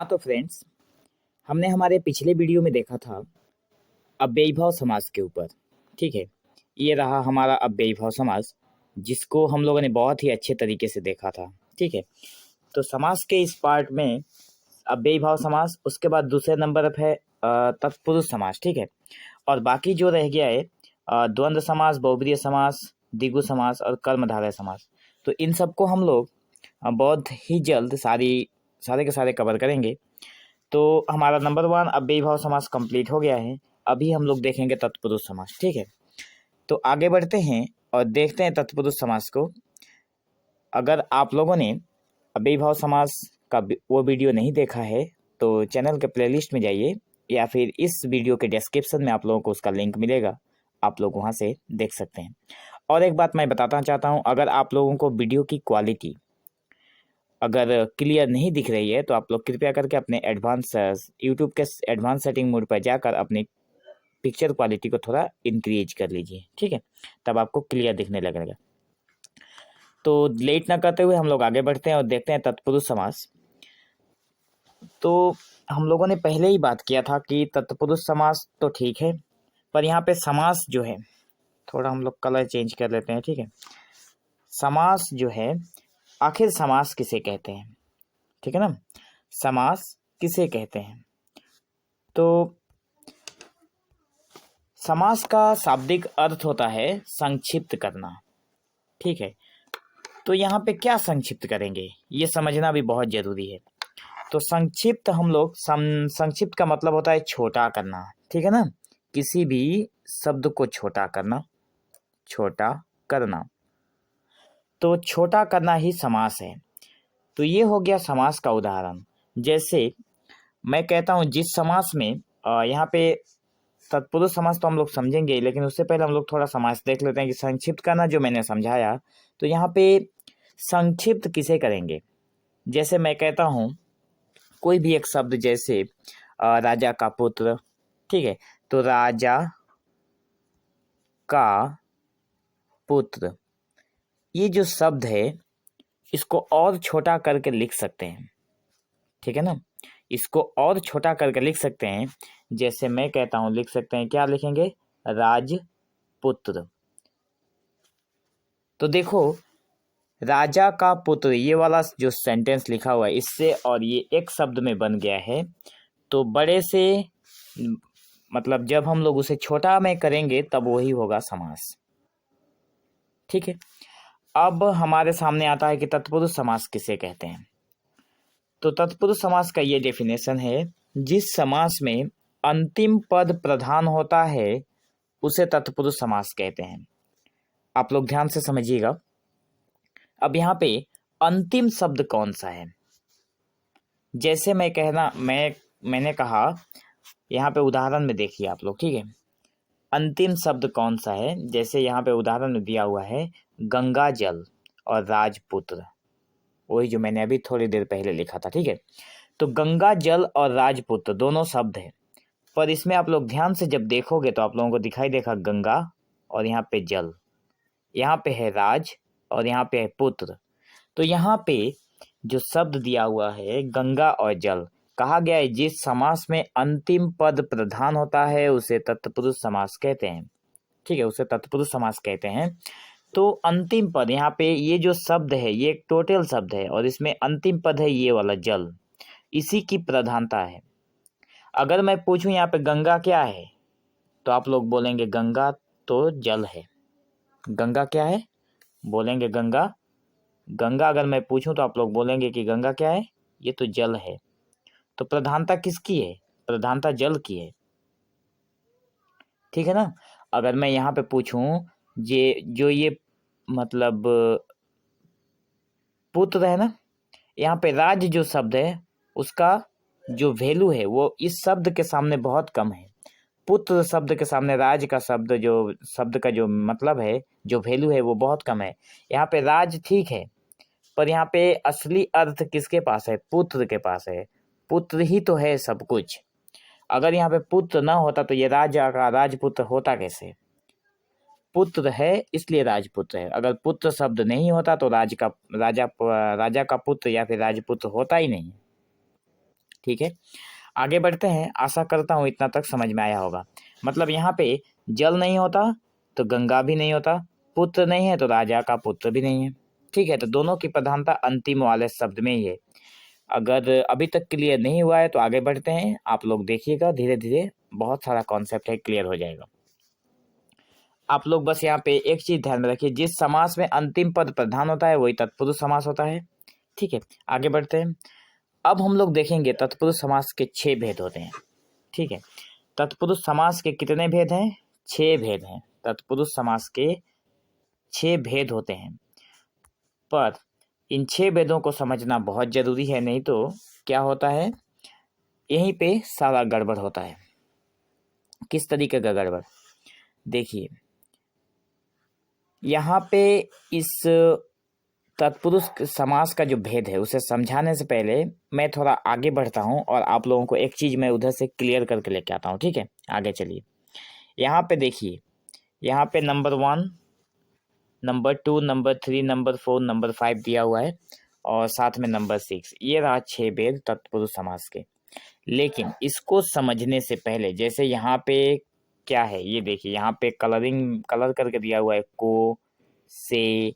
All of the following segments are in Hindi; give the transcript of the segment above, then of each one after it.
हाँ तो फ्रेंड्स, हमने हमारे पिछले वीडियो में देखा था अव्ययीभाव समास के ऊपर। ठीक है, ये रहा हमारा अव्ययीभाव समास, जिसको हम लोगों ने बहुत ही अच्छे तरीके से देखा था। ठीक है, तो समास के इस पार्ट में अव्ययीभाव समास, उसके बाद दूसरे नंबर पे है तत्पुरुष समास। ठीक है, और बाकी जो रह गया है द्वंद्व समास, बहुब्रीहि समास, द्विगु समास और कर्मधारय समास। तो इन सबको हम लोग बहुत ही जल्द सारे के सारे कवर करेंगे। तो हमारा नंबर 1 अव्ययीभाव समास कंप्लीट हो गया है। अभी हम लोग देखेंगे तत्पुरुष समास। ठीक है, तो आगे बढ़ते हैं और देखते हैं तत्पुरुष समास को। अगर आप लोगों ने अव्ययीभाव समास का वो वीडियो नहीं देखा है तो चैनल के प्लेलिस्ट में जाइए, या फिर इस वीडियो के डिस्क्रिप्शन में आप लोगों को उसका लिंक मिलेगा, आप लोग वहाँ से देख सकते हैं। और एक बात मैं बताना चाहता हूँ, अगर आप लोगों को वीडियो की क्वालिटी अगर क्लियर नहीं दिख रही है तो आप लोग कृपया करके अपने एडवांस यूट्यूब के एडवांस सेटिंग मोड पर जाकर अपनी पिक्चर क्वालिटी को थोड़ा इंक्रीज कर लीजिए। ठीक है, तब आपको क्लियर दिखने लगेगा। तो लेट ना करते हुए हम लोग आगे बढ़ते हैं और देखते हैं तत्पुरुष समास। तो हम लोगों ने पहले ही बात किया था कि तत्पुरुष समास तो ठीक है, पर यहाँ पे समास जो है, थोड़ा हम लोग कलर चेंज कर लेते हैं। ठीक है, समास जो है, आखिर समास किसे कहते हैं? ठीक है ना, समास किसे कहते हैं? तो समास का शाब्दिक अर्थ होता है संक्षिप्त करना। ठीक है, तो यहाँ पे क्या संक्षिप्त करेंगे ये समझना भी बहुत जरूरी है। तो संक्षिप्त हम लोग संक्षिप्त का मतलब होता है छोटा करना। ठीक है ना, किसी भी शब्द को छोटा करना, छोटा करना, तो छोटा करना ही समास है। तो ये हो गया समास का उदाहरण। जैसे मैं कहता हूँ जिस समास में यहाँ पे तत्पुरुष समास तो हम लोग समझेंगे, लेकिन उससे पहले हम लोग थोड़ा समास देख लेते हैं कि संक्षिप्त करना जो मैंने समझाया, तो यहाँ पे संक्षिप्त किसे करेंगे? जैसे मैं कहता हूँ कोई भी एक शब्द, जैसे राजा का पुत्र। ठीक है, तो राजा का पुत्र, ये जो शब्द है इसको और छोटा करके लिख सकते हैं। ठीक है ना, इसको और छोटा करके लिख सकते हैं। जैसे मैं कहता हूँ, लिख सकते हैं, क्या लिखेंगे? राजपुत्र। तो देखो, राजा का पुत्र ये वाला जो सेंटेंस लिखा हुआ है, इससे और ये एक शब्द में बन गया है। तो बड़े से मतलब जब हम लोग उसे छोटा में करेंगे तब वही होगा समास। ठीक है, अब हमारे सामने आता है कि तत्पुरुष समास किसे कहते हैं। तो तत्पुरुष समास का ये डेफिनेशन है, जिस समास में अंतिम पद प्रधान होता है उसे तत्पुरुष समास कहते हैं। आप लोग ध्यान से समझिएगा। अब यहाँ पे अंतिम शब्द कौन सा है? जैसे मैंने कहा, यहाँ पे उदाहरण में देखिए आप लोग। ठीक है, अंतिम शब्द कौन सा है? जैसे यहाँ पे उदाहरण में दिया हुआ है गंगा जल और राजपुत्र, वही जो मैंने अभी थोड़ी देर पहले लिखा था। ठीक है, तो गंगा जल और राजपुत्र दोनों शब्द हैं, पर इसमें आप लोग ध्यान से जब देखोगे तो आप लोगों को दिखाई देगा गंगा और यहाँ पे जल, यहाँ पे है राज और यहाँ पे है पुत्र। तो यहाँ पे जो शब्द दिया हुआ है गंगा और जल, कहा गया है जिस समास में अंतिम पद प्रधान होता है उसे तत्पुरुष समास कहते हैं। ठीक है, उसे तत्पुरुष समास कहते हैं। तो अंतिम पद, यहाँ पे ये जो शब्द है ये एक टोटल शब्द है और इसमें अंतिम पद है ये वाला जल, इसी की प्रधानता है। अगर मैं पूछूं यहाँ पे गंगा क्या है, तो आप लोग बोलेंगे गंगा तो जल है। गंगा क्या है? बोलेंगे गंगा। गंगा अगर मैं पूछूं तो आप लोग बोलेंगे कि गंगा क्या है? ये तो जल है। तो प्रधानता किसकी है? प्रधानता जल की है। ठीक है ना, अगर मैं यहाँ पे पूछूं ये मतलब पुत्र है ना, यहाँ पे राज जो शब्द है उसका जो वैल्यू है वो इस शब्द के सामने बहुत कम है। पुत्र शब्द के सामने राज का शब्द का जो मतलब है, जो वैल्यू है वो बहुत कम है। यहाँ पे राज ठीक है, पर यहाँ पे असली अर्थ किसके पास है? पुत्र के पास है। पुत्र ही तो है सब कुछ। अगर यहाँ पे पुत्र ना होता तो ये राजा का राजपुत्र होता कैसे? पुत्र है इसलिए राजपुत्र है। अगर पुत्र शब्द नहीं होता तो राजा का पुत्र या फिर राजपुत्र होता ही नहीं। ठीक है, आगे बढ़ते हैं। आशा करता हूँ इतना तक समझ में आया होगा। मतलब यहाँ पे जल नहीं होता तो गंगा भी नहीं होता, पुत्र नहीं है तो राजा का पुत्र भी नहीं है। ठीक है, तो दोनों की प्रधानता अंतिम वाले शब्द में ही है। अगर अभी तक क्लियर नहीं हुआ है तो आगे बढ़ते हैं, आप लोग देखिएगा, धीरे धीरे बहुत सारा कॉन्सेप्ट है, क्लियर हो जाएगा। आप लोग बस यहाँ पे एक चीज ध्यान में रखिए, जिस समास में अंतिम पद प्रधान होता है वही तत्पुरुष समास होता है। ठीक है, आगे बढ़ते हैं। अब हम लोग देखेंगे तत्पुरुष समास के 6 भेद होते हैं। ठीक है, तत्पुरुष समास के कितने भेद हैं? 6 भेद हैं। तत्पुरुष समास के 6 भेद होते हैं, पर इन 6 भेदों को समझना बहुत जरूरी है, नहीं तो क्या होता है, यहीं पे सारा गड़बड़ होता है। किस तरीके का गड़बड़? देखिए, यहाँ पे इस तत्पुरुष समास का जो भेद है उसे समझाने से पहले मैं थोड़ा आगे बढ़ता हूँ और आप लोगों को एक चीज मैं उधर से क्लियर करके लेके आता हूँ। ठीक है, आगे चलिए। यहाँ पे देखिए, यहाँ पे number 1, number 2, number 3, number 4, number 5 दिया हुआ है और साथ में नंबर 6। ये रहा 6 भेद तत्पुरुष समास के। लेकिन इसको समझने से पहले, जैसे यहाँ पे क्या है ये देखिए, यहाँ पे कलर करके दिया हुआ है, को, से,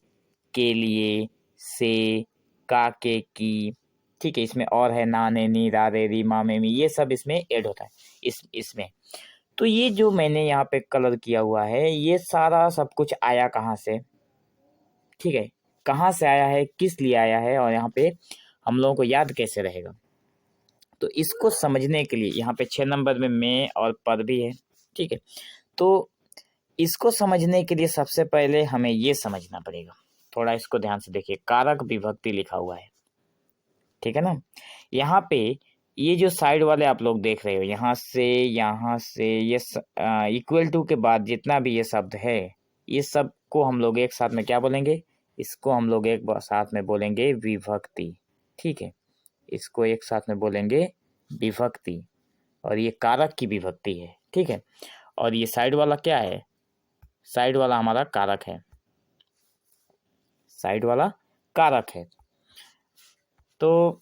के लिए, से, का, के, की। ठीक है, इसमें और है ना, ने, नी, रा, रे, री, मा, मे, मी, ये सब इसमें ऐड होता है इसमें। तो ये जो मैंने यहाँ पे कलर किया हुआ है, ये सारा सब कुछ आया कहाँ से? ठीक है, कहाँ से आया है, किस लिए आया है, और यहाँ पे हम लोगों को याद कैसे रहेगा? तो इसको समझने के लिए यहाँ पे 6 नंबर में मैं और पर भी है। ठीक है, तो इसको समझने के लिए सबसे पहले हमें ये समझना पड़ेगा, थोड़ा इसको ध्यान से देखिए, कारक विभक्ति लिखा हुआ है। ठीक है ना, यहाँ पे ये जो साइड वाले आप लोग देख रहे हो, यहाँ से ये इक्वल टू के बाद जितना भी ये शब्द है, ये सब को हम लोग एक साथ में क्या बोलेंगे? इसको हम लोग एक साथ में बोलेंगे विभक्ति। ठीक है, इसको एक साथ में बोलेंगे विभक्ति, और ये कारक की विभक्ति है। ठीक है, और ये साइड वाला क्या है? साइड वाला हमारा कारक है, साइड वाला कारक है। तो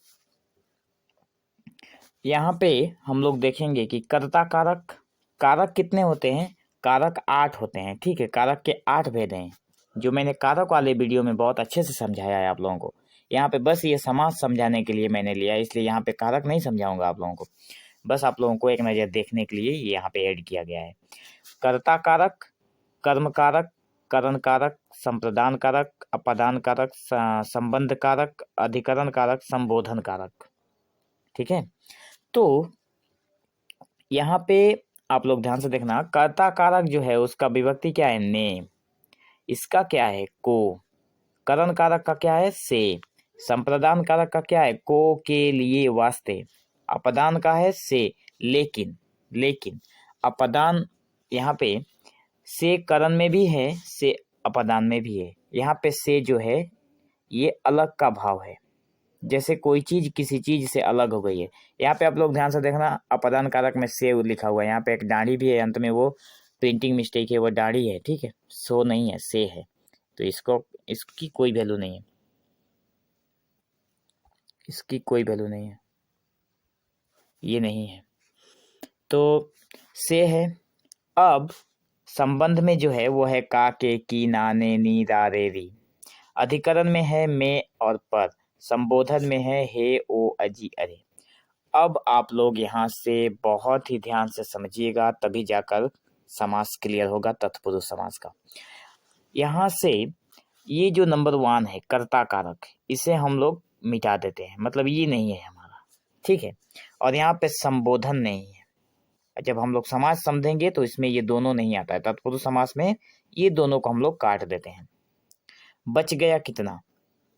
यहाँ पे हम लोग देखेंगे कि कर्ता कारक, कारक कितने होते हैं? कारक 8 होते हैं। ठीक है, कारक के 8 भेद हैं, जो मैंने कारक वाले वीडियो में बहुत अच्छे से समझाया है आप लोगों को। यहाँ पे बस ये समास समझाने के लिए मैंने लिया, इसलिए यहाँ पे कारक नहीं समझाऊंगा आप लोगों को, बस आप लोगों को एक नज़र देखने के लिए ये यहाँ पे ऐड किया गया है। कर्ता कारक, कर्म कारक, करण कारक, संप्रदान कारक, अपादान कारक, संबंध कारक, अधिकरण कारक, संबोधन कारक। ठीक है, तो यहाँ पे आप लोग ध्यान से देखना, कर्ता कारक जो है उसका विभक्ति क्या है? ने। इसका क्या है? को। करण कारक का क्या है? से। संप्रदान कारक का क्या है? को, के, लिए, वास्ते। अपदान का है? से, लेकिन। लेकिन अपदान यहाँ पे से करण में भी है, से अपदान में भी है। यहाँ पे से जो है ये अलग का भाव है, जैसे कोई चीज किसी चीज से अलग हो गई है। यहाँ पे आप लोग ध्यान से देखना, अपदान कारक में से लिखा हुआ है, यहाँ पे एक दाढ़ी भी है अंत में, वो प्रिंटिंग मिस्टेक है, वो दाढ़ी है। ठीक है, सो नहीं है, से है, तो इसकी कोई वैल्यू नहीं है, इसकी कोई वैल्यू नहीं है, ये नहीं है, तो से है। अब संबंध में जो है वो है का, के, की, ना, ने, नी, रा, रे, री। अधिकरण में है मैं और पर। संबोधन में है हे, ओ, अजी, अरे। अब आप लोग यहाँ से बहुत ही ध्यान से समझिएगा, तभी जाकर समास क्लियर होगा, तत्पुरुष समास का। यहाँ से ये जो नंबर 1 है कर्ता कारक, इसे हम लोग मिटा देते हैं, मतलब ये नहीं है हमारा। ठीक है, और यहाँ पे संबोधन नहीं है। जब हम लोग समास समझेंगे तो इसमें ये दोनों नहीं आता है, तत्पुरुष समास में ये दोनों को हम लोग काट देते हैं। बच गया कितना?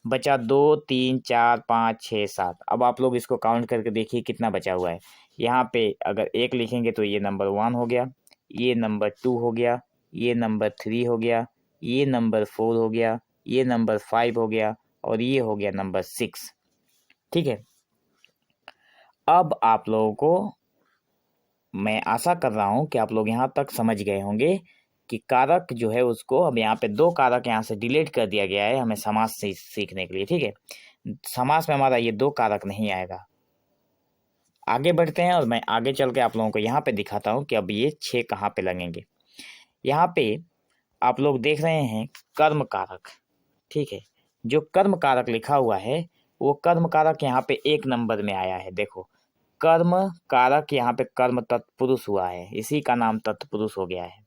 बचा 2, 3, 4, 5, 6, 7। अब आप लोग इसको काउंट करके देखिए कितना बचा हुआ है। यहाँ पे अगर 1 लिखेंगे तो ये नंबर 1 हो गया, ये नंबर 2 हो गया, ये नंबर 3 हो गया, ये नंबर 4 हो गया, ये नंबर 5 हो गया, और ये हो गया नंबर 6। ठीक है, अब आप लोगों को मैं आशा कर रहा हूँ कि आप लोग यहाँ तक समझ गए होंगे कि कारक जो है उसको, अब यहाँ पे 2 कारक यहाँ से डिलीट कर दिया गया है हमें समास से सीखने के लिए। ठीक है, समास में हमारा ये 2 कारक नहीं आएगा। आगे बढ़ते हैं और मैं आगे चल के आप लोगों को यहाँ पे दिखाता हूँ कि अब ये 6 कहाँ पे लगेंगे। यहाँ पे आप लोग देख रहे हैं कर्म कारक, ठीक है। जो कर्म कारक लिखा हुआ है वो कर्म कारक यहाँ पे 1 नंबर में आया है। देखो कर्म कारक यहाँ पे कर्म तत्पुरुष हुआ है, इसी का नाम तत्पुरुष हो गया है,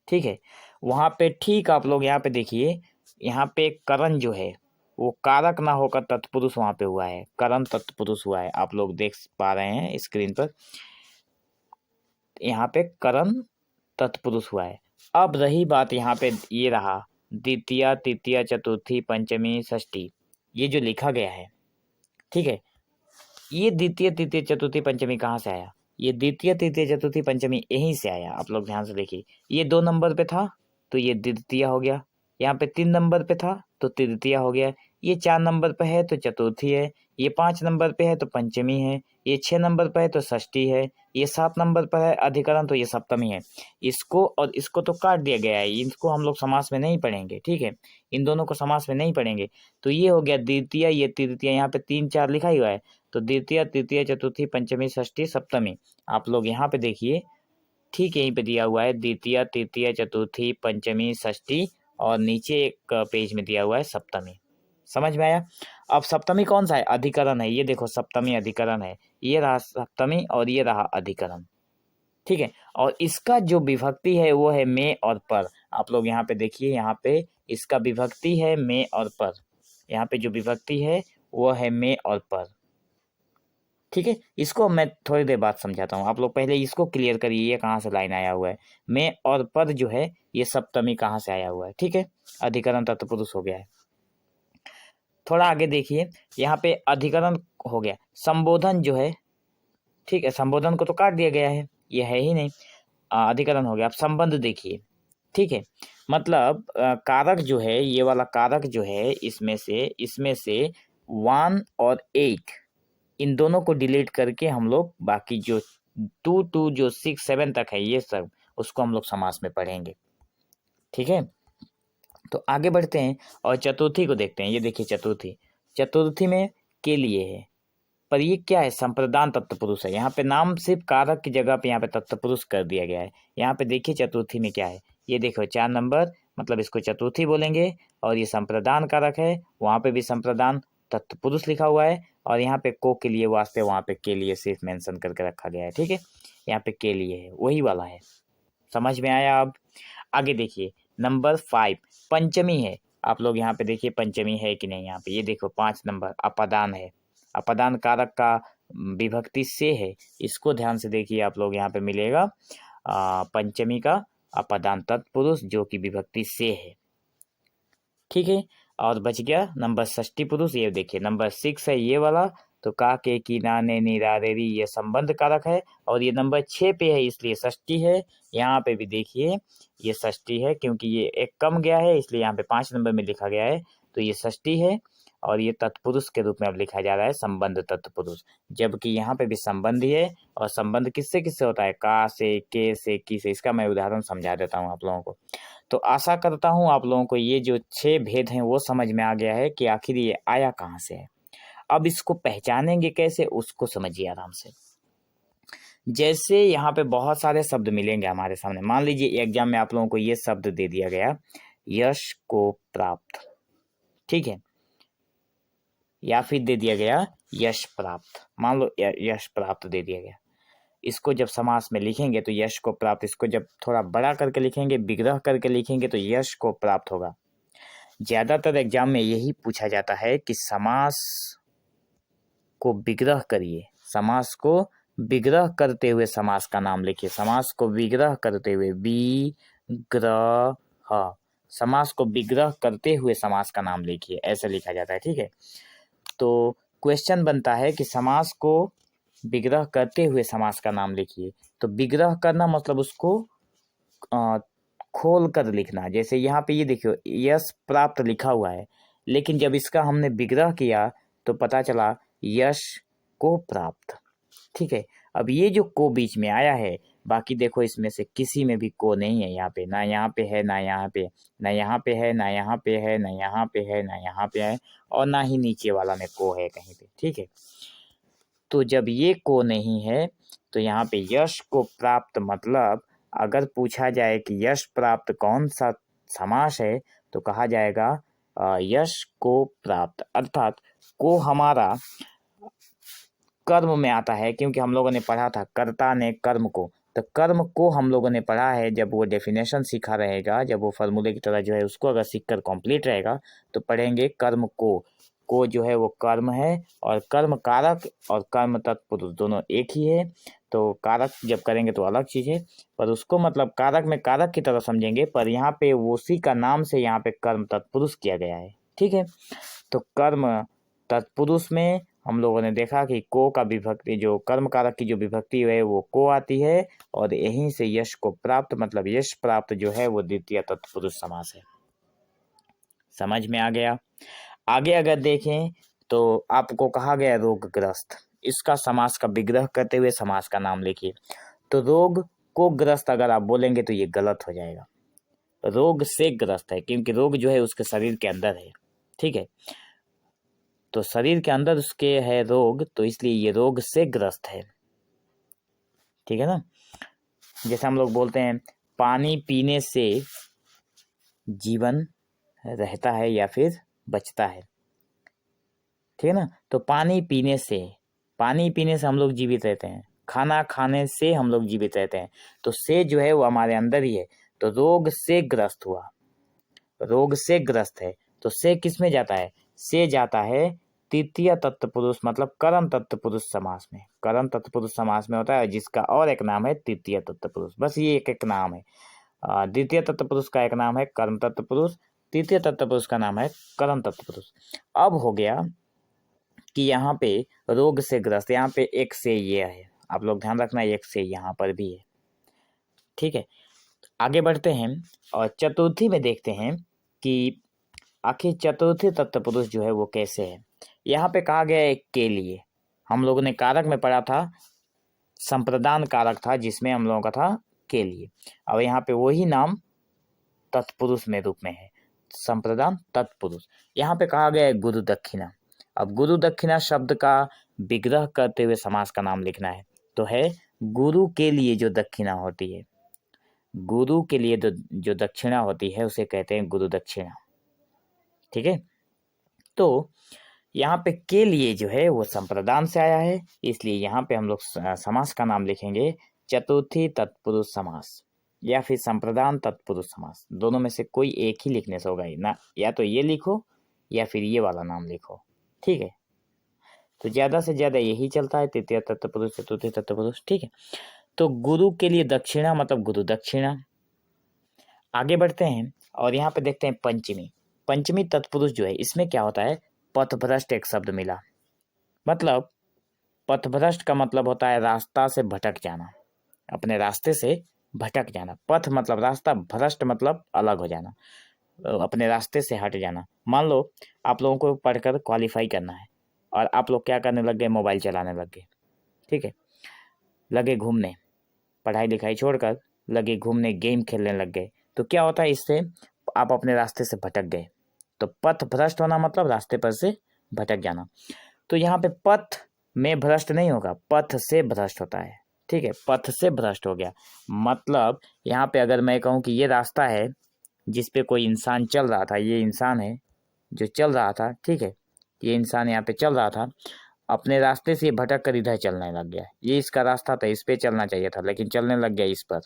ठीक है। वहाँ पे ठीक आप लोग यहाँ पे देखिए, यहाँ पे करण जो है वो कारक ना होकर तत्पुरुष वहाँ पे हुआ है, करण तत्पुरुष हुआ है, आप लोग देख पा रहे हैं स्क्रीन पर। यहाँ पे करण तत्पुरुष हुआ है। अब रही बात यहाँ पे ये रहा द्वितीया तृतीया चतुर्थी पंचमी षष्ठी, ये जो लिखा गया है, ठीक है। ये द्वितीय तृतीय चतुर्थी पंचमी कहाँ से आया? ये द्वितीय तृतीय चतुर्थी पंचमी यहीं से आया। आप लोग ध्यान से देखिए, ये 2 नंबर पे था तो ये द्वितीय हो गया, यहाँ पे 3 नंबर पे था तो तृतीय हो गया, ये 4 नंबर पे है तो चतुर्थी है, ये 5 नंबर पे है तो पंचमी है, ये 6 नंबर पे है तो षष्ठी है, ये 7 नंबर पर है अधिकरण तो ये सप्तमी है। इसको और इसको तो काट दिया गया है, इनको हम लोग समास में नहीं पढ़ेंगे, ठीक है। इन दोनों को समास में नहीं पढ़ेंगे। तो ये हो गया द्वितीय, ये तृतीय, यहाँ पे 3 4 लिखा ही हुआ है। तो द्वितीय तृतीय चतुर्थी पंचमी षष्ठी सप्तमी, आप लोग यहाँ पे देखिए ठीक यहीं पे दिया हुआ है द्वितीय तृतीय चतुर्थी पंचमी षष्ठी, और नीचे एक पेज में दिया हुआ है सप्तमी। समझ में आया? अब सप्तमी कौन सा है? अधिकरण है। ये देखो सप्तमी अधिकरण है, ये रहा सप्तमी और ये रहा अधिकरण, ठीक है। और इसका जो विभक्ति है वो है में और पर। आप लोग यहाँ पे देखिए, यहाँ पे इसका विभक्ति है में और पर, यहाँ पे जो विभक्ति है वो है में और पर, ठीक है। इसको मैं थोड़ी देर बाद समझाता हूँ, आप लोग पहले इसको क्लियर करिए, ये कहाँ से लाइन आया हुआ है, में और पद जो है ये सप्तमी कहाँ से आया हुआ है, ठीक है। अधिकरण तत्पुरुष हो गया है। थोड़ा आगे देखिए, यहाँ पे अधिकरण हो गया, संबोधन जो है, ठीक है, संबोधन को तो काट दिया गया है, ये है ही नहीं, अधिकरण हो गया। अब संबंध देखिए, ठीक है, मतलब कारक जो है, ये वाला कारक जो है, इसमें से 1 और 8 इन दोनों को डिलीट करके हम लोग बाकी जो 2 टू जो 6 7 तक है ये सब, उसको हम लोग समास में पढ़ेंगे, ठीक है। तो आगे बढ़ते हैं और चतुर्थी को देखते हैं। ये देखिए चतुर्थी में के लिए है, पर ये क्या है? संप्रदान तत्पुरुष है। यहाँ पे नाम सिर्फ कारक की जगह पे यहाँ पे तत्पुरुष कर दिया गया है। यहाँ पे देखिए चतुर्थी में क्या है, ये देखो 4 नंबर, मतलब इसको चतुर्थी बोलेंगे, और ये संप्रदान कारक है, वहाँ पे भी संप्रदान तत्पुरुष लिखा हुआ है, और यहाँ पे को के लिए वास्ते वहाँ पे के लिए सिर्फ मेंशन करके रखा गया है, ठीक है। यहाँ पे के लिए है, वही वाला है। समझ में आया? अब आगे देखिए नंबर 5 पंचमी है। आप लोग यहाँ पे देखिए पंचमी है कि नहीं, यहाँ पे ये देखो 5 नंबर अपादान है, अपादान कारक का विभक्ति से है, इसको ध्यान से देखिए, आप लोग यहाँ पे मिलेगा पंचमी का अपादान तत्पुरुष जो कि विभक्ति से है, ठीक है। और बच गया नंबर षष्ठी पुरुष, ये देखिए नंबर 6 है ये वाला, तो का के की ना ने नी रा रे री, ये संबंध कारक है, और ये नंबर 6 पे है इसलिए षष्ठी है। यहाँ पे भी देखिए ये षष्ठी है, क्योंकि ये एक कम गया है इसलिए यहाँ पे 5 नंबर में लिखा गया है, तो ये षष्ठी है, और ये तत्पुरुष के रूप में अब लिखा जा रहा है संबंध तत्पुरुष, जबकि यहाँ पे भी संबंध ही है। और संबंध किससे किससे होता है? का से, के से, की से। इसका मैं उदाहरण समझा देता हूँ आप लोगों को। तो आशा करता हूँ आप लोगों को ये जो 6 भेद हैं वो समझ में आ गया है कि आखिर ये आया कहाँ से है। अब इसको पहचानेंगे कैसे, उसको समझिए आराम से। जैसे यहाँ पे बहुत सारे शब्द मिलेंगे हमारे सामने, मान लीजिए एग्जाम में आप लोगों को ये शब्द दे दिया गया, यश को प्राप्त, ठीक है, या फिर दे दिया गया यश प्राप्त, मान लो यश प्राप्त दे दिया गया। इसको जब समास में लिखेंगे तो यश को प्राप्त, इसको जब थोड़ा बड़ा करके लिखेंगे, विग्रह करके लिखेंगे तो यश को प्राप्त होगा। ज्यादातर एग्जाम में यही पूछा जाता है कि समास को विग्रह करिए, समास को विग्रह करते हुए समास का नाम लिखिए, समास को विग्रह करते हुए, विग्रह, समास को विग्रह करते हुए समास का नाम लिखिए, ऐसे लिखा जाता है, ठीक है। तो क्वेश्चन बनता है कि समास को विग्रह करते हुए समास का नाम लिखिए। तो विग्रह करना मतलब उसको खोल कर लिखना। जैसे यहाँ पे ये देखियो यश प्राप्त लिखा हुआ है, लेकिन जब इसका हमने विग्रह किया तो पता चला यश को प्राप्त, ठीक है। अब ये जो को बीच में आया है, बाकी देखो इसमें से किसी में भी को नहीं है, यहाँ पे ना, यहाँ पे है ना, यहाँ पे ना, यहाँ पे है ना, यहाँ पे है ना, यहाँ पे है ना, यहाँ पे है, और ना ही नीचे वाला में को है कहीं पे, ठीक है। तो जब ये को नहीं है तो यहाँ पे यश को प्राप्त, मतलब अगर पूछा जाए कि यश प्राप्त कौन सा समास है तो कहा जाएगा यश को प्राप्त। अर्थात को हमारा कर्म में आता है, क्योंकि हम लोगों ने पढ़ा था कर्ता ने कर्म को, तो कर्म को हम लोगों ने पढ़ा है। जब वो डेफिनेशन सीखा रहेगा, जब वो फार्मूले की तरह जो है उसको अगर सीख कर कॉम्प्लीट रहेगा तो पढ़ेंगे कर्म को जो है वो कर्म है, और कर्म कारक और कर्म तत्पुरुष दोनों एक ही है। तो कारक जब करेंगे तो अलग चीज़ है, पर उसको मतलब कारक में कारक की तरह समझेंगे, पर यहाँ पे उसी का नाम से यहाँ पे कर्म तत्पुरुष किया गया है। ठीक है, तो कर्म तत्पुरुष में हम लोगों ने देखा कि को का विभक्ति, जो कर्म कारक की जो विभक्ति है वो को आती है, और यहीं से यश को प्राप्त मतलब यश प्राप्त जो है वो द्वितीय तत्पुरुष समास है। समझ में आ गया। आगे अगर देखें तो आपको कहा गया रोगग्रस्त, इसका समास का विग्रह करते हुए समास का नाम लिखिए। तो रोग को ग्रस्त अगर आप बोलेंगे तो ये गलत हो जाएगा। रोग से ग्रस्त है, क्योंकि रोग जो है उसके शरीर के अंदर है। ठीक है, तो शरीर के अंदर उसके है रोग, तो इसलिए ये रोग से ग्रस्त है। ठीक है ना, जैसे हम लोग बोलते हैं पानी पीने से जीवन रहता है या फिर बचता है। ठीक है ना, तो पानी पीने से हम लोग जीवित रहते हैं, खाना खाने से हम लोग जीवित रहते हैं। तो से जो है वो हमारे अंदर ही है, तो रोग से ग्रस्त हुआ, रोग से ग्रस्त है। तो से किस में जाता है, से जाता है तृतीय तत्पुरुष मतलब कर्म तत्पुरुष समास में। कर्म तत्पुरुष समास में होता है, जिसका और एक नाम है तृतीय तत्पुरुष। बस ये एक एक नाम है। द्वितीय तत्पुरुष का एक नाम है कर्म तत्पुरुष, तृतीय तत्पुरुष का नाम है कर्म तत्पुरुष। अब हो गया कि यहाँ पे रोग से ग्रस्त, यहाँ पे एक से ये है, आप लोग ध्यान रखना एक से यहाँ पर भी है। ठीक है, आगे बढ़ते हैं और चतुर्थी में देखते हैं कि आखिर चतुर्थी तत्पुरुष जो है वो कैसे है। यहाँ पे कहा गया है के लिए, हम लोगों ने कारक में पढ़ा था, संप्रदान कारक था जिसमें हम लोगों का था के लिए। अब यहाँ पे वही नाम तत्पुरुष में रूप में है, संप्रदान तत्पुरुष। यहाँ पे कहा गया है गुरु दक्षिणा। अब गुरु दक्षिणा शब्द का विग्रह करते हुए समास का नाम लिखना है, तो है गुरु के लिए जो दक्षिणा होती है, गुरु के लिए जो दक्षिणा होती है उसे कहते हैं गुरु दक्षिणा। ठीक है, तो यहाँ पे के लिए जो है वो संप्रदान से आया है, इसलिए यहाँ पे हम लोग समास का नाम लिखेंगे चतुर्थी तत्पुरुष समास या फिर संप्रदान तत्पुरुष समास। दोनों में से कोई एक ही लिखने से होगा ना, या तो ये लिखो या फिर ये वाला नाम लिखो। ठीक है, तो ज्यादा से ज्यादा यही चलता है, तृतीय तत्पुरुष चतुर्थी तत्पुरुष। ठीक है, तो गुरु के लिए दक्षिणा मतलब गुरु दक्षिणा। आगे बढ़ते हैं और यहाँ पे देखते हैं पंचमी। पंचमी तत्पुरुष जो है इसमें क्या होता है, पथभ्रष्ट एक शब्द मिला। मतलब पथभ्रष्ट का मतलब होता है रास्ता से भटक जाना, अपने रास्ते से भटक जाना। पथ मतलब रास्ता, भ्रष्ट मतलब अलग हो जाना, अपने रास्ते से हट जाना। मान लो आप लोगों को पढ़कर क्वालिफाई करना है और आप लोग क्या करने लग गए, मोबाइल चलाने लग गए। ठीक है, लगे घूमने, पढ़ाई लिखाई छोड़कर लगे घूमने, गेम खेलने लग गए। तो क्या होता है, इससे आप अपने रास्ते से भटक गए। तो पथ भ्रष्ट होना मतलब रास्ते पर से भटक जाना। तो यहाँ पे पथ में भ्रष्ट नहीं होगा, पथ से भ्रष्ट होता है। ठीक है, पथ से भ्रष्ट हो गया मतलब यहाँ पे अगर मैं कहूँ कि ये रास्ता है जिस पे कोई इंसान चल रहा था, ये इंसान है जो चल रहा था। ठीक है, ये इंसान यहाँ पे चल रहा था, अपने रास्ते से भटक कर इधर चलने लग गया। ये इसका रास्ता था, इस पे चलना चाहिए था, लेकिन चलने लग गया इस पर।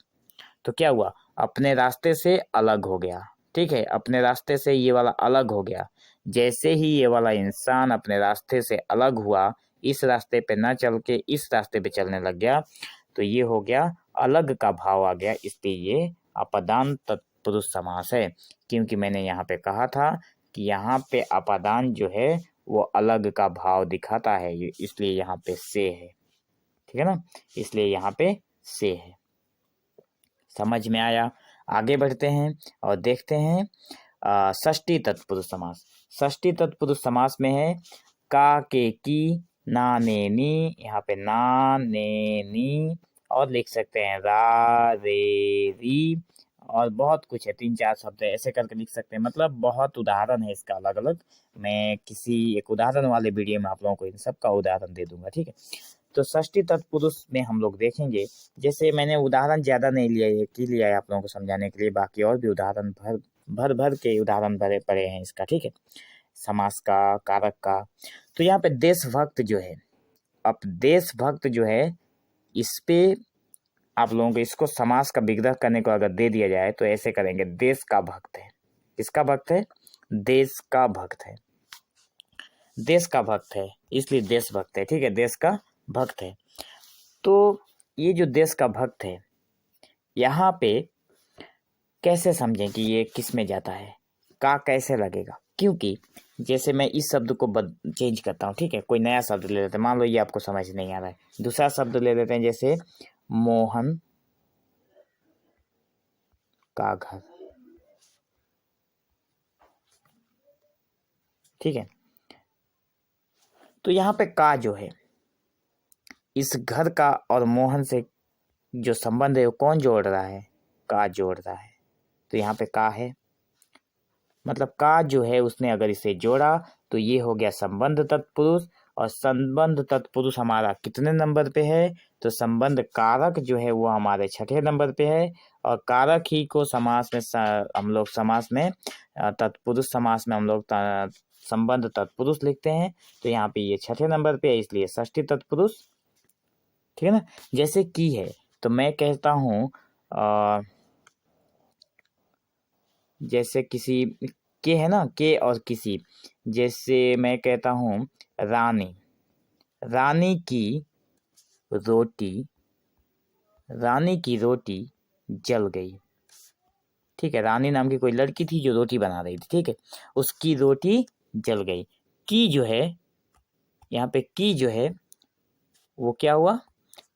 तो क्या हुआ, अपने रास्ते से अलग हो गया। ठीक है, अपने रास्ते से ये वाला अलग हो गया। जैसे ही ये वाला इंसान अपने रास्ते से अलग हुआ, इस रास्ते पे ना चल के इस रास्ते पे चलने लग गया, तो ये हो गया अलग का भाव आ गया, इसलिए ये अपादान तत्पुरुष समास है। क्योंकि मैंने यहाँ पे कहा था कि यहाँ पे अपादान जो है वो अलग का भाव दिखाता है, इसलिए यहाँ पे से है। ठीक है ना, इसलिए यहाँ पे से है। समझ में आया। आगे बढ़ते हैं और देखते हैं षष्ठी तत्पुरुष समास। षष्ठी तत्पुरुष समास में है का के की ना ने नी, यहाँ पे ना ने नी, और लिख सकते हैं रा रे री, और बहुत कुछ है, 3-4 शब्द है, ऐसे करके लिख सकते हैं। मतलब बहुत उदाहरण है इसका अलग अलग। मैं किसी एक उदाहरण वाले वीडियो में आप लोगों को इन सब का उदाहरण दे दूंगा, ठीक है। तो षष्ठी तत्पुरुष में हम लोग देखेंगे, जैसे मैंने उदाहरण ज़्यादा नहीं लिया है, कि लिया है आप लोगों को समझाने के लिए, बाकी और भी उदाहरण भर भर के उदाहरण भरे पड़े हैं इसका, ठीक है, समास का, कारक का। तो यहाँ पे देशभक्त जो है, अब देशभक्त जो है, इस पे आप लोगों को इसको समास का विग्रह करने को अगर दे दिया जाए तो ऐसे करेंगे, देश का भक्त है। किसका भक्त है? देश का भक्त है। देश का भक्त है इसलिए देशभक्त है, ठीक है, देश का भक्त है। तो ये जो देश का भक्त है, यहाँ पे कैसे समझें कि ये किस में जाता है, का कैसे लगेगा? क्योंकि जैसे मैं इस शब्द को चेंज करता हूँ, ठीक है, कोई नया शब्द ले लेते हैं, मान लो ये आपको समझ नहीं आ रहा है, दूसरा शब्द ले लेते हैं, जैसे मोहन का घर, ठीक है। तो यहाँ पे का जो है, इस घर का और मोहन से जो संबंध है वो कौन जोड़ रहा है? का जोड़ रहा है। तो यहाँ पे का है, मतलब का जो है उसने अगर इसे जोड़ा तो ये हो गया संबंध तत्पुरुष। और संबंध तत्पुरुष हमारा कितने नंबर पे है? तो संबंध कारक जो है वो हमारे 6ठे नंबर पे है। और कारक ही को समास में हम लोग समास में तत्पुरुष समास में हम लोग संबंध तत्पुरुष लिखते हैं। तो यहाँ पे ये 6ठे नंबर पे है, इसलिए षष्ठी तत्पुरुष, ठीक है ना। जैसे की है तो मैं कहता हूँ जैसे किसी के है ना, के और किसी, जैसे मैं कहता हूँ रानी, रानी की रोटी, रानी की रोटी जल गई, ठीक है। रानी नाम की कोई लड़की थी जो रोटी बना रही थी, ठीक है, उसकी रोटी जल गई। की जो है, यहाँ पे की जो है वो क्या हुआ?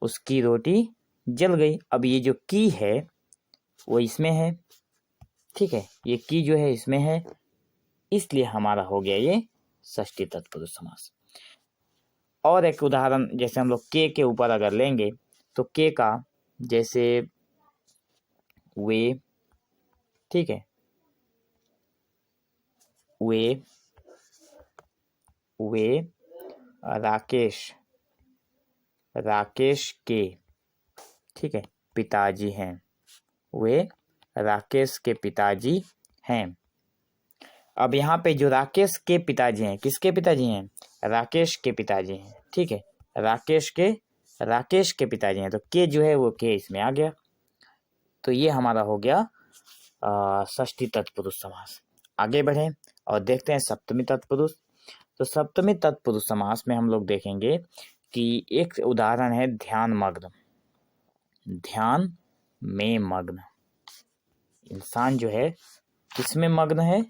उसकी रोटी जल गई। अब ये जो की है वो इसमें है, ठीक है, ये की जो है इसमें है, इसलिए हमारा हो गया ये षष्ठी तत्पुरुष समास। और एक उदाहरण जैसे हम लोग के ऊपर अगर लेंगे तो के का, जैसे वे, ठीक है, वे राकेश, राकेश के, ठीक है, पिताजी हैं, वे राकेश के पिताजी हैं। अब यहाँ पे जो राकेश के पिताजी हैं, किसके पिताजी हैं? राकेश के पिताजी हैं, ठीक है, राकेश के पिताजी हैं। तो के जो है वो के इसमें आ गया। तो ये हमारा हो गया षष्ठी तत्पुरुष समास। आगे बढ़ें और देखते हैं सप्तमी तत्पुरुष। तो सप्तमी तत्पुरुष समास में हम लोग देखेंगे कि एक उदाहरण है ध्यान मग्न, ध्यान में मग्न। इंसान जो है किसमें मग्न है?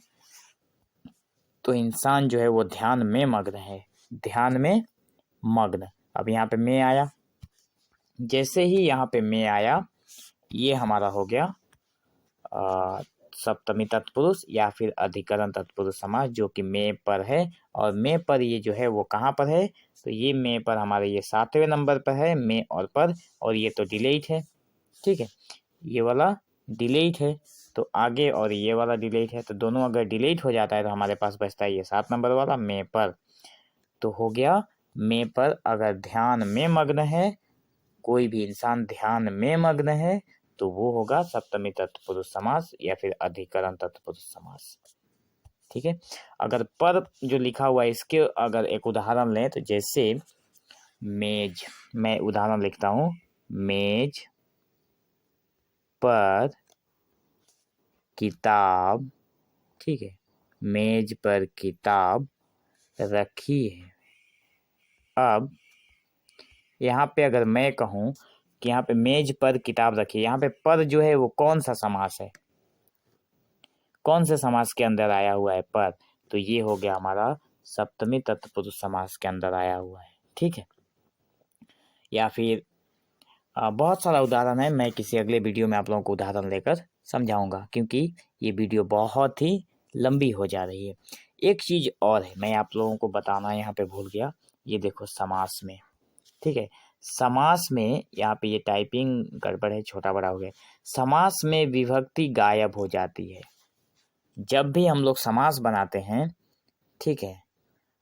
तो इंसान जो है वो ध्यान में मग्न है, ध्यान में मग्न। अब यहाँ पे में आया, जैसे ही यहाँ पे में आया ये हमारा हो गया सप्तमी तत्पुरुष या फिर अधिकरण तत्पुरुष समास, जो कि में पर है। और में पर ये जो है वो कहाँ पर है? तो ये में पर हमारे ये 7वें नंबर पर है, में और पर, और ये तो डिलीट है, ठीक है, ये वाला डिलीट है। तो आगे और ये वाला डिलीट है, तो दोनों अगर डिलीट हो जाता है तो हमारे पास बचता है ये 7 नंबर वाला में पर। तो हो गया में पर अगर ध्यान में मग्न है, कोई भी इंसान ध्यान में मग्न है, तो वो होगा सप्तमी तत्पुरुष समास या फिर अधिकरण तत्पुरुष समास, ठीक है। अगर पर जो लिखा हुआ है इसके अगर एक उदाहरण लें तो जैसे मेज, मैं उदाहरण लिखता हूँ, मेज पर किताब, ठीक है, मेज पर किताब रखी है। अब यहाँ पे अगर मैं कहूँ कि यहाँ पे मेज पर किताब रखी है, यहाँ पे पर जो है वो कौन सा समास है? कौन से समास के अंदर आया हुआ है पर? तो ये हो गया हमारा सप्तमी तत्पुरुष समास के अंदर आया हुआ है, ठीक है। या फिर बहुत सारा उदाहरण है, मैं किसी अगले वीडियो में आप लोगों को उदाहरण लेकर समझाऊंगा, क्योंकि ये वीडियो बहुत ही लंबी हो जा रही है। एक चीज़ और है मैं आप लोगों को बताना यहाँ पे भूल गया, ये देखो समास में, ठीक है, समास में, यहाँ पे ये टाइपिंग गड़बड़ है, छोटा बड़ा हो गया। समास में विभक्ति गायब हो जाती है। जब भी हम लोग समास बनाते हैं, ठीक है,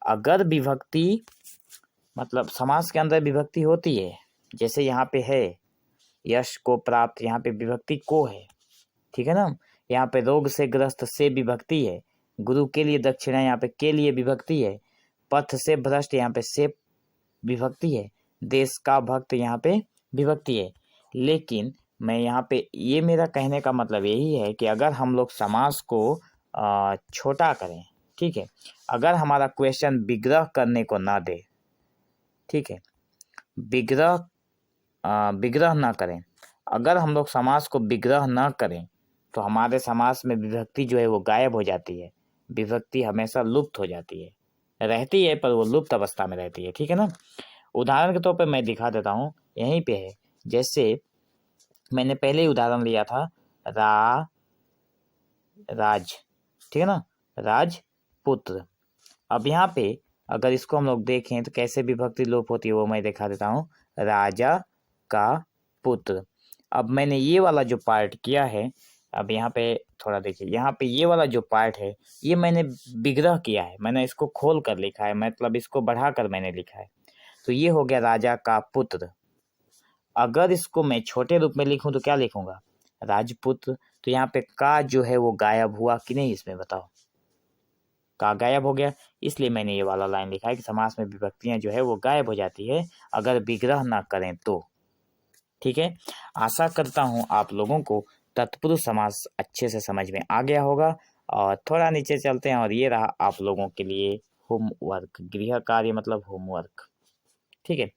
अगर विभक्ति मतलब समास के अंदर विभक्ति होती है, जैसे यहाँ पे है यश को प्राप्त, यहाँ पे विभक्ति को है, ठीक है ना। यहाँ पे रोग से ग्रस्त से विभक्ति है, गुरु के लिए दक्षिणा यहाँ पे के लिए विभक्ति है, पथ से भ्रष्ट यहाँ पे से विभक्ति है, देश का भक्त यहाँ पे विभक्ति है। लेकिन मैं यहाँ पे ये मेरा कहने का मतलब यही है कि अगर हम लोग समास को छोटा करें, ठीक है, अगर हमारा क्वेश्चन विग्रह करने को ना दे, ठीक है, विग्रह ना करें, अगर हम लोग समास को विग्रह ना करें तो हमारे समास में विभक्ति जो है वो गायब हो जाती है। विभक्ति हमेशा लुप्त हो जाती है, रहती है पर वो लुप्त अवस्था में रहती है, ठीक है ना। उदाहरण के तौर पे मैं दिखा देता हूँ, यहीं पे है, जैसे मैंने पहले ही उदाहरण लिया था राज, ठीक है ना, राजपुत्र। अब यहाँ पे अगर इसको हम लोग देखें तो कैसे विभक्ति लोप होती है वो मैं दिखा देता हूँ, राजा का पुत्र। अब मैंने ये वाला जो पार्ट किया है, अब यहाँ पे थोड़ा देखिए, यहाँ पे ये वाला जो पार्ट है ये मैंने विग्रह किया है, मैंने इसको खोल कर लिखा है, मतलब इसको बढ़ा कर मैंने लिखा है। तो ये हो गया राजा का पुत्र। अगर इसको मैं छोटे रूप में लिखूं तो क्या लिखूंगा, राजपुत्र। तो यहाँ पे का जो है वो गायब हुआ कि नहीं, इसमें बताओ, का गायब हो गया। इसलिए मैंने ये वाला लाइन लिखा है कि समास में विभक्तियां जो है वो गायब हो जाती है अगर विग्रह ना करें तो, ठीक है। आशा करता हूँ आप लोगों को तत्पुरुष समास अच्छे से समझ में आ गया होगा। और थोड़ा नीचे चलते हैं, और ये रहा आप लोगों के लिए होमवर्क, गृह कार्य मतलब होमवर्क, ठीक है।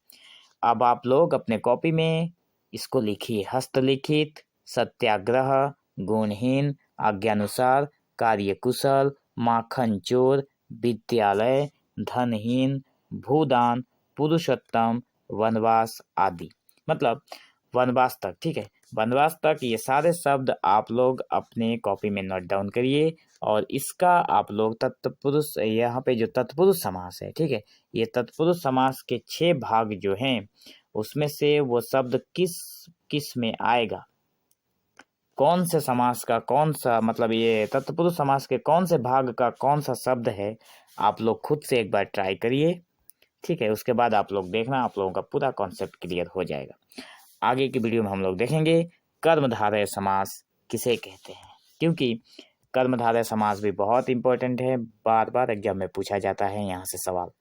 अब आप लोग अपने कॉपी में इसको लिखिए, हस्तलिखित, सत्याग्रह, गुणहीन, आज्ञानुसार, कार्यकुशल, माखन चोर, विद्यालय, धनहीन, भूदान, पुरुषोत्तम, वनवास आदि, मतलब वनवास तक, ठीक है, वनवास तक। ये सारे शब्द आप लोग अपने कॉपी में नोट डाउन करिए। और इसका आप लोग तत्पुरुष, यहाँ पे जो तत्पुरुष समास है, ठीक है, ये तत्पुरुष समास के 6 भाग जो हैं उसमें से वो शब्द किस किस में आएगा, कौन से समास का कौन सा, मतलब ये तत्पुरुष समास के कौन से भाग का कौन सा शब्द है, आप लोग खुद से एक बार ट्राई करिए, ठीक है। उसके बाद आप लोग देखना, आप लोगों का पूरा कॉन्सेप्ट क्लियर हो जाएगा। आगे की वीडियो में हम लोग देखेंगे कर्मधारय समास किसे कहते हैं, क्योंकि कर्मधारय समास भी बहुत इंपॉर्टेंट है, बार बार एग्जाम में पूछा जाता है यहाँ से सवाल।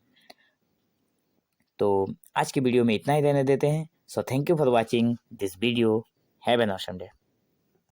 तो आज की वीडियो में इतना ही रहने देते हैं। So thank you for watching this video. Have an awesome day.